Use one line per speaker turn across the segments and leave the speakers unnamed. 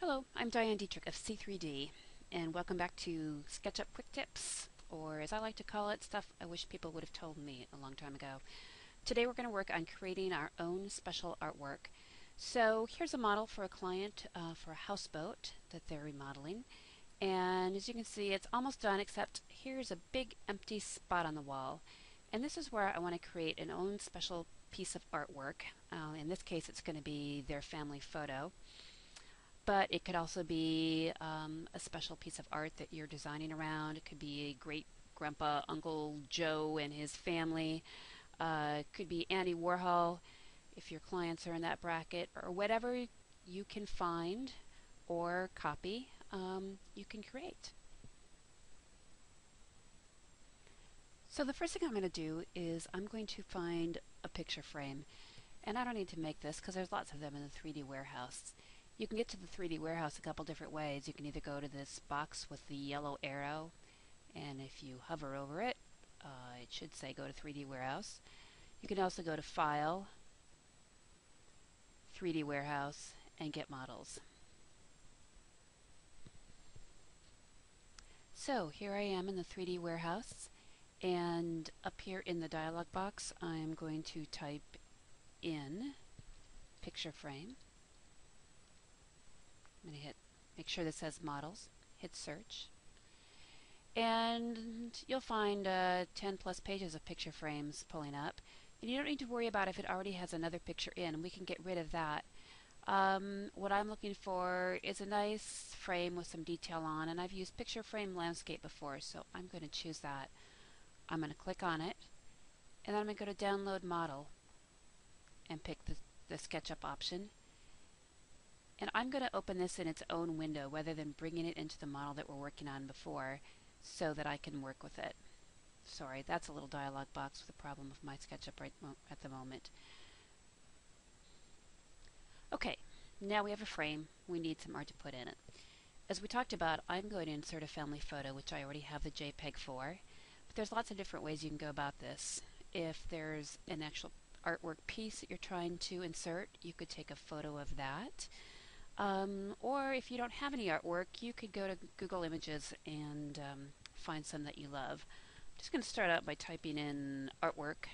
Hello, I'm Diane Dieterich of C3D, and welcome back to SketchUp Quick Tips, or as I like to call it, stuff I wish people would have told me a long time ago. Today we're going to work on creating our own special artwork. So here's a model for a client for a houseboat that they're remodeling, and as you can see it's almost done, except here's a big empty spot on the wall, and this is where I want to create an own special piece of artwork. In this case it's going to be their family photo. But it could also be a special piece of art that you're designing around. It could be a great grandpa, Uncle Joe and his family. It could be Andy Warhol if your clients are in that bracket, or whatever you can find or copy, you can create. So the first thing I'm going to do is I'm going to find a picture frame. And I don't need to make this because there's lots of them in the 3D warehouse. You can get to the 3D warehouse a couple different ways. You can either go to this box with the yellow arrow, and if you hover over it, it should say go to 3D warehouse. You can also go to File, 3D warehouse, and get models. So here I am in the 3D warehouse, and up here in the dialog box I'm going to type in picture frame. I'm going to make sure this says models, hit search, and you'll find 10 plus pages of picture frames pulling up, and you don't need to worry about if it already has another picture in. We can get rid of that. What I'm looking for is a nice frame with some detail on, and I've used picture frame landscape before, so I'm going to choose that. I'm going to click on it, and then I'm going to go to download model and pick the SketchUp option. And I'm going to open this in its own window rather than bringing it into the model that we're working on before so that I can work with it. Sorry, that's a little dialog box with a problem with my SketchUp right at the moment. Okay, now we have a frame. We need some art to put in it. As we talked about, I'm going to insert a family photo, which I already have the JPEG for. But there's lots of different ways you can go about this. If there's an actual artwork piece that you're trying to insert, you could take a photo of that. Or if you don't have any artwork, you could go to Google Images and find some that you love. I'm just going to start out by typing in artwork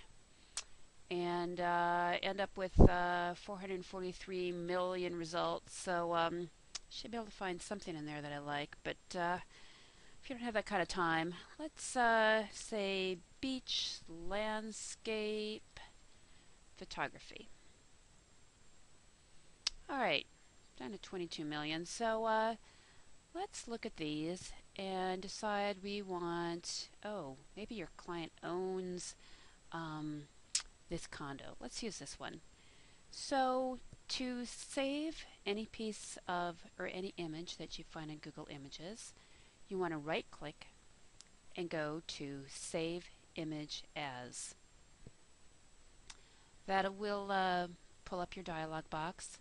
and end up with 443 million results. So should be able to find something in there that I like. But if you don't have that kind of time, let's say beach, landscape, photography. All right. Down to 22 million. So let's look at these and decide we want, maybe your client owns this condo. Let's use this one. So to save any piece of, or any image that you find in Google Images, you want to right click and go to Save Image As. That will pull up your dialog box.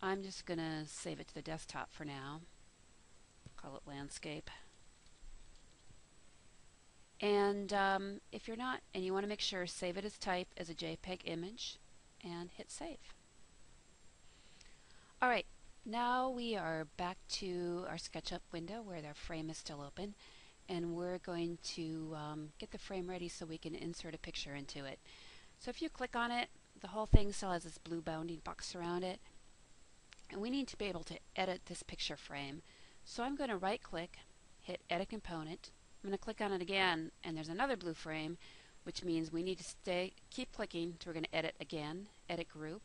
I'm just going to save it to the desktop for now. Call it landscape. And if you're not, and you want to make sure, save it as type as a JPEG image and hit save. Alright, now we are back to our SketchUp window where the frame is still open, and we're going to get the frame ready so we can insert a picture into it. So if you click on it, the whole thing still has this blue bounding box around it. And we need to be able to edit this picture frame. So I'm going to right click, hit edit component. I'm going to click on it again, and there's another blue frame, which means we need to keep clicking, so we're going to edit again, edit group.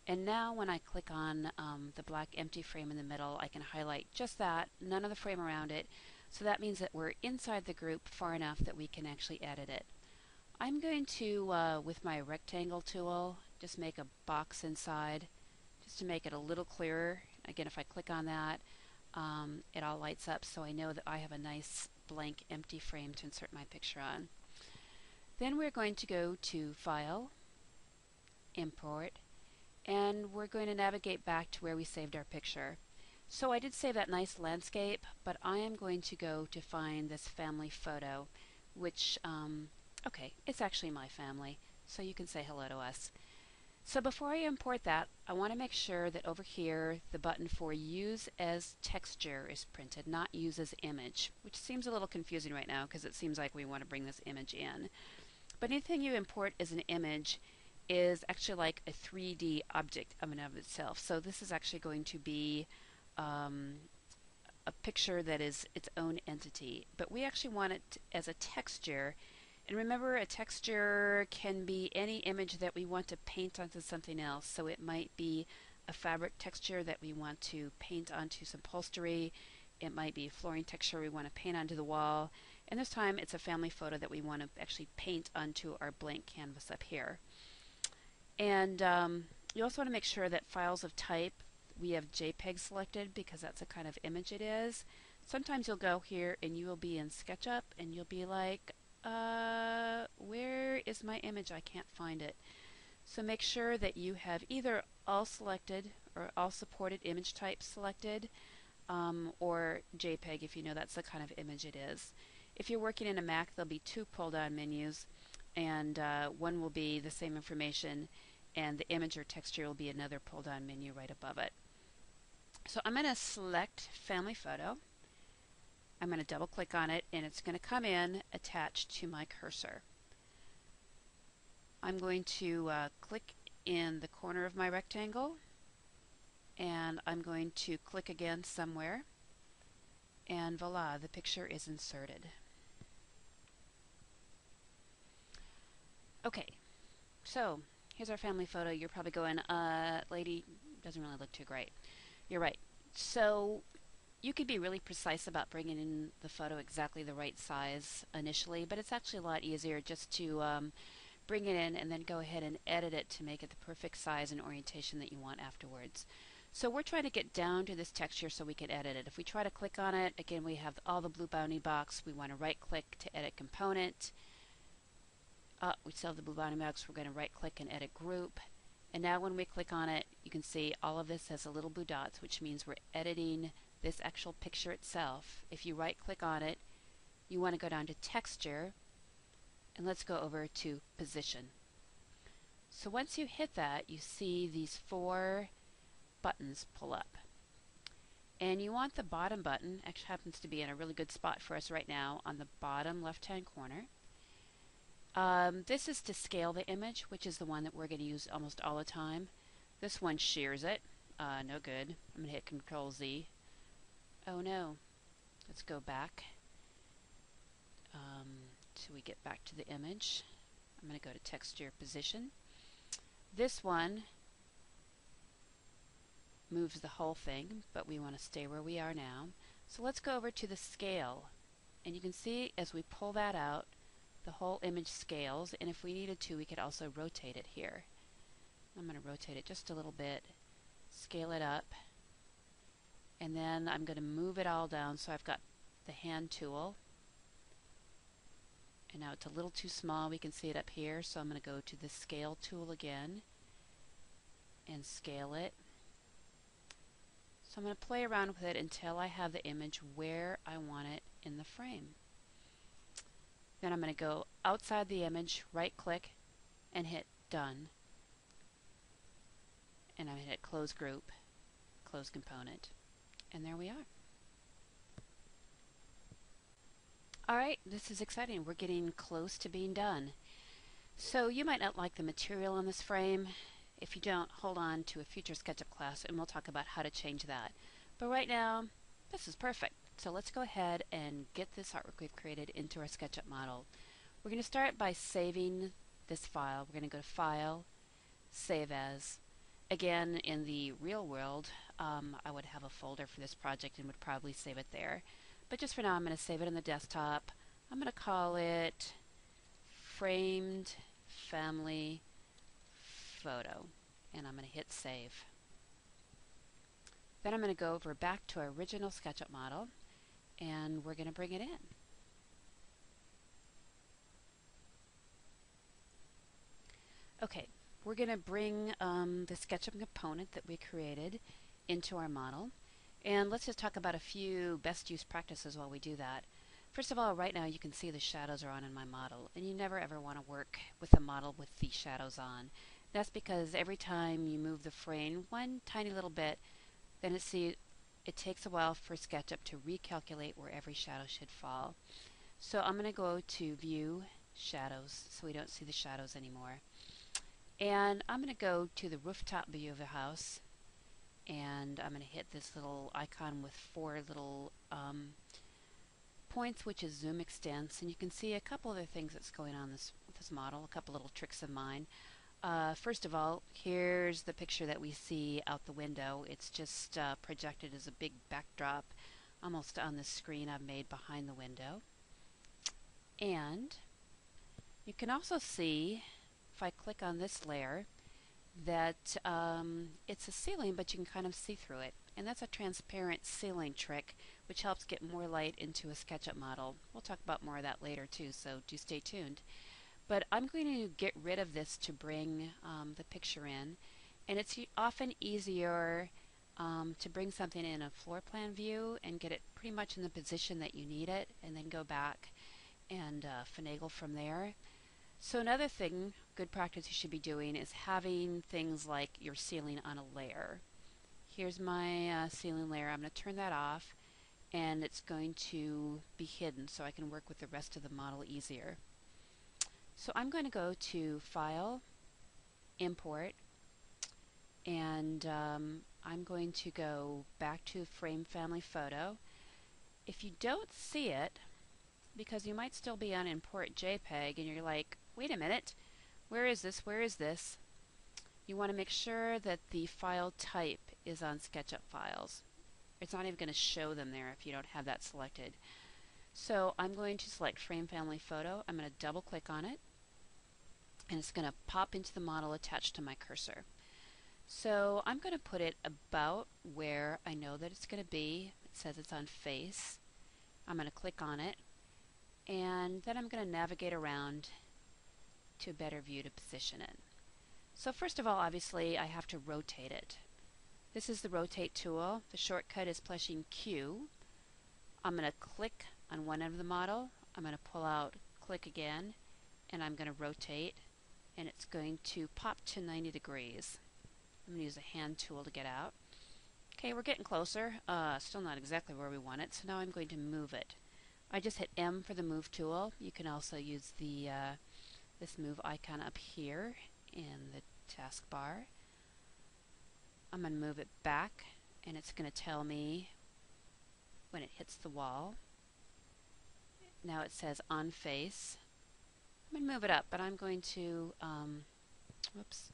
And now when I click on the black empty frame in the middle, I can highlight just that, none of the frame around it. So that means that we're inside the group far enough that we can actually edit it. I'm going to, with my rectangle tool, just make a box inside, just to make it a little clearer. Again, if I click on that, it all lights up, so I know that I have a nice blank empty frame to insert my picture on. Then we're going to go to File, Import, and we're going to navigate back to where we saved our picture. So I did save that nice landscape, but I am going to go to find this family photo, which, okay, it's actually my family, so you can say hello to us. So before I import that, I want to make sure that over here the button for Use as Texture is printed, not Use as Image, which seems a little confusing right now because it seems like we want to bring this image in. But anything you import as an image is actually like a 3D object of and of itself. So this is actually going to be a picture that is its own entity. But we actually want it as a texture. And remember, a texture can be any image that we want to paint onto something else. So it might be a fabric texture that we want to paint onto some upholstery. It might be a flooring texture we want to paint onto the wall. And this time it's a family photo that we want to actually paint onto our blank canvas up here. And you also want to make sure that files of type, we have JPEG selected because that's the kind of image it is. Sometimes you'll go here and you will be in SketchUp and you'll be like, where is my image? I can't find it. So make sure that you have either all selected or all supported image types selected, or JPEG if you know that's the kind of image it is. If you're working in a Mac, there'll be two pull-down menus, and one will be the same information, and the image or texture will be another pull-down menu right above it. So I'm going to select Family Photo. I'm going to double-click on it, and it's going to come in attached to my cursor. I'm going to click in the corner of my rectangle, and I'm going to click again somewhere, and voila, the picture is inserted. Okay, so here's our family photo. You're probably going, lady, doesn't really look too great. You're right. So you could be really precise about bringing in the photo exactly the right size initially, but it's actually a lot easier just to bring it in and then go ahead and edit it to make it the perfect size and orientation that you want afterwards. So we're trying to get down to this texture so we can edit it. If we try to click on it, again, we have all the blue bounding box. We want to right click to edit component. We still have the blue bounding box. We're going to right click and edit group. And now when we click on it, you can see all of this has a little blue dots, which means we're editing this actual picture itself. If you right click on it, you want to go down to texture, and let's go over to position. So once you hit that, you see these four buttons pull up. And you want the bottom button, actually happens to be in a really good spot for us right now, on the bottom left-hand corner. This is to scale the image, which is the one that we're going to use almost all the time. This one shears it. No good. I'm going to hit Control Z. Oh no. Let's go back till we get back to the image. I'm going to go to Texture Position. This one moves the whole thing, but we want to stay where we are now. So let's go over to the scale. And you can see as we pull that out, the whole image scales, and if we needed to, we could also rotate it here. I'm going to rotate it just a little bit, scale it up, and then I'm going to move it all down. So I've got the hand tool, and now it's a little too small. We can see it up here, so I'm going to go to the scale tool again and scale it. So I'm going to play around with it until I have the image where I want it in the frame. Then I'm going to go outside the image, right click, and hit Done. And I'm going to hit Close Group, Close Component. And there we are. Alright, this is exciting. We're getting close to being done. So you might not like the material on this frame. If you don't, hold on to a future SketchUp class and we'll talk about how to change that. But right now, this is perfect. So let's go ahead and get this artwork we've created into our SketchUp model. We're going to start by saving this file. We're going to go to File, Save As. Again, in the real world, I would have a folder for this project and would probably save it there. But just for now, I'm going to save it on the desktop. I'm going to call it Framed Family Photo. And I'm going to hit Save. Then I'm going to go over back to our original SketchUp model, and we're going to bring it in. Okay, we're going to bring the SketchUp component that we created into our model. And let's just talk about a few best use practices while we do that. First of all, right now you can see the shadows are on in my model, and you never ever want to work with a model with the shadows on. That's because every time you move the frame one tiny little bit, then it takes a while for SketchUp to recalculate where every shadow should fall. So I'm going to go to View, Shadows, so we don't see the shadows anymore. And I'm going to go to the rooftop view of the house, and I'm going to hit this little icon with four little points, which is Zoom Extents, and you can see a couple other things that's going on with this model, a couple little tricks of mine. First of all, here's the picture that we see out the window. It's just projected as a big backdrop almost on the screen I've made behind the window. And you can also see, if I click on this layer, that it's a ceiling, but you can kind of see through it. And that's a transparent ceiling trick, which helps get more light into a SketchUp model. We'll talk about more of that later too, so do stay tuned. But I'm going to get rid of this to bring the picture in. And it's often easier to bring something in a floor plan view and get it pretty much in the position that you need it, and then go back and finagle from there. So another thing, good practice you should be doing, is having things like your ceiling on a layer. Here's my ceiling layer. I'm going to turn that off, and it's going to be hidden so I can work with the rest of the model easier. So I'm going to go to File, Import, and I'm going to go back to Frame Family Photo. If you don't see it, because you might still be on Import JPEG and you're like, wait a minute, where is this? Where is this? You want to make sure that the file type is on SketchUp files. It's not even going to show them there if you don't have that selected. So I'm going to select Frame Family Photo. I'm going to double click on it, and it's going to pop into the model attached to my cursor. So I'm going to put it about where I know that it's going to be. It says it's on face. I'm going to click on it, and then I'm going to navigate around to a better view to position it. So first of all, obviously, I have to rotate it. This is the Rotate tool. The shortcut is pushing Q. I'm going to click on one end of the model. I'm going to pull out, click again, and I'm going to rotate, and it's going to pop to 90 degrees. I'm going to use a hand tool to get out. Okay, we're getting closer. Still not exactly where we want it, so now I'm going to move it. I just hit M for the Move tool. You can also use the this Move icon up here in the taskbar. I'm going to move it back, and it's going to tell me when it hits the wall. Now it says on face. I'm going to move it up, but I'm going to, whoops,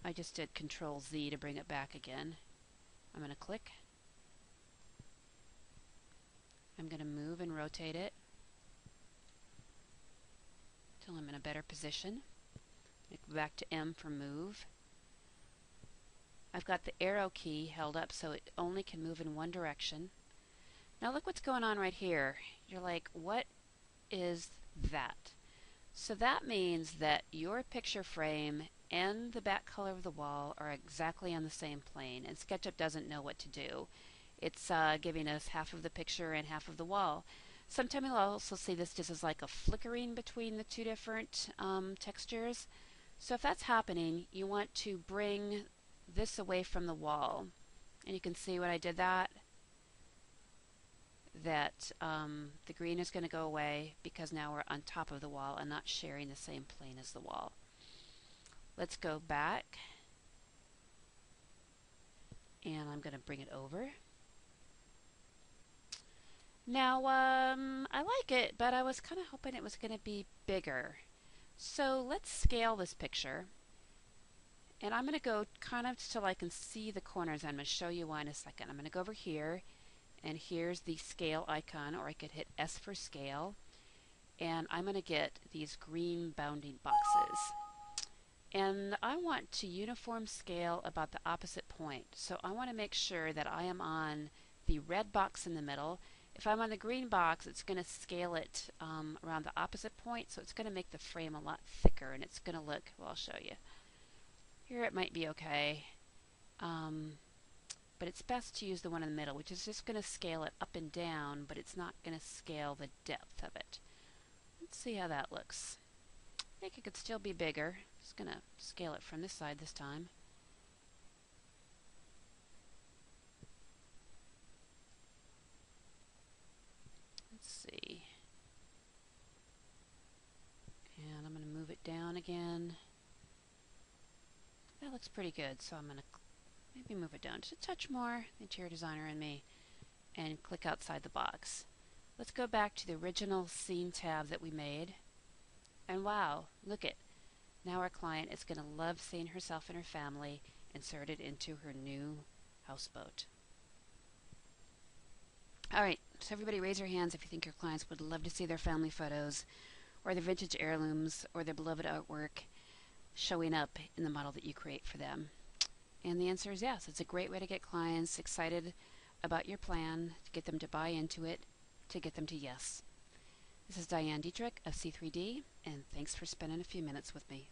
I just did Control Z to bring it back again. I'm going to click. I'm going to move and rotate it until I'm in a better position. Go back to M for move. I've got the arrow key held up so it only can move in one direction. Now look what's going on right here. You're like, what is that? So that means that your picture frame and the back color of the wall are exactly on the same plane, and SketchUp doesn't know what to do. It's giving us half of the picture and half of the wall. Sometimes you'll also see this just as like a flickering between the two different textures. So if that's happening, you want to bring this away from the wall. And you can see when I did that, the green is going to go away because now we're on top of the wall and not sharing the same plane as the wall. Let's go back, and I'm going to bring it over. Now, I like it, but I was kind of hoping it was going to be bigger. So let's scale this picture. And I'm going to go kind of till I can see the corners. I'm going to show you why in a second. I'm going to go over here, and here's the scale icon, or I could hit S for scale. And I'm going to get these green bounding boxes. And I want to uniform scale about the opposite point. So I want to make sure that I am on the red box in the middle. If I'm on the green box, it's going to scale it around the opposite point, so it's going to make the frame a lot thicker, and it's going to look, well, I'll show you. Here it might be okay, but it's best to use the one in the middle, which is just going to scale it up and down, but it's not going to scale the depth of it. Let's see how that looks. I think it could still be bigger. Just going to scale it from this side this time. Let's see. And I'm going to move it down again. That looks pretty good, so I'm going to maybe move it down just a touch more, the interior designer and me, and click outside the box. Let's go back to the original scene tab that we made. And wow, look it. Now our client is going to love seeing herself and her family inserted into her new houseboat. Alright, so everybody raise your hands if you think your clients would love to see their family photos or their vintage heirlooms or their beloved artwork showing up in the model that you create for them. And the answer is yes. It's a great way to get clients excited about your plan, to get them to buy into it, to get them to yes. This is Diane Dieterich of C3D, and thanks for spending a few minutes with me.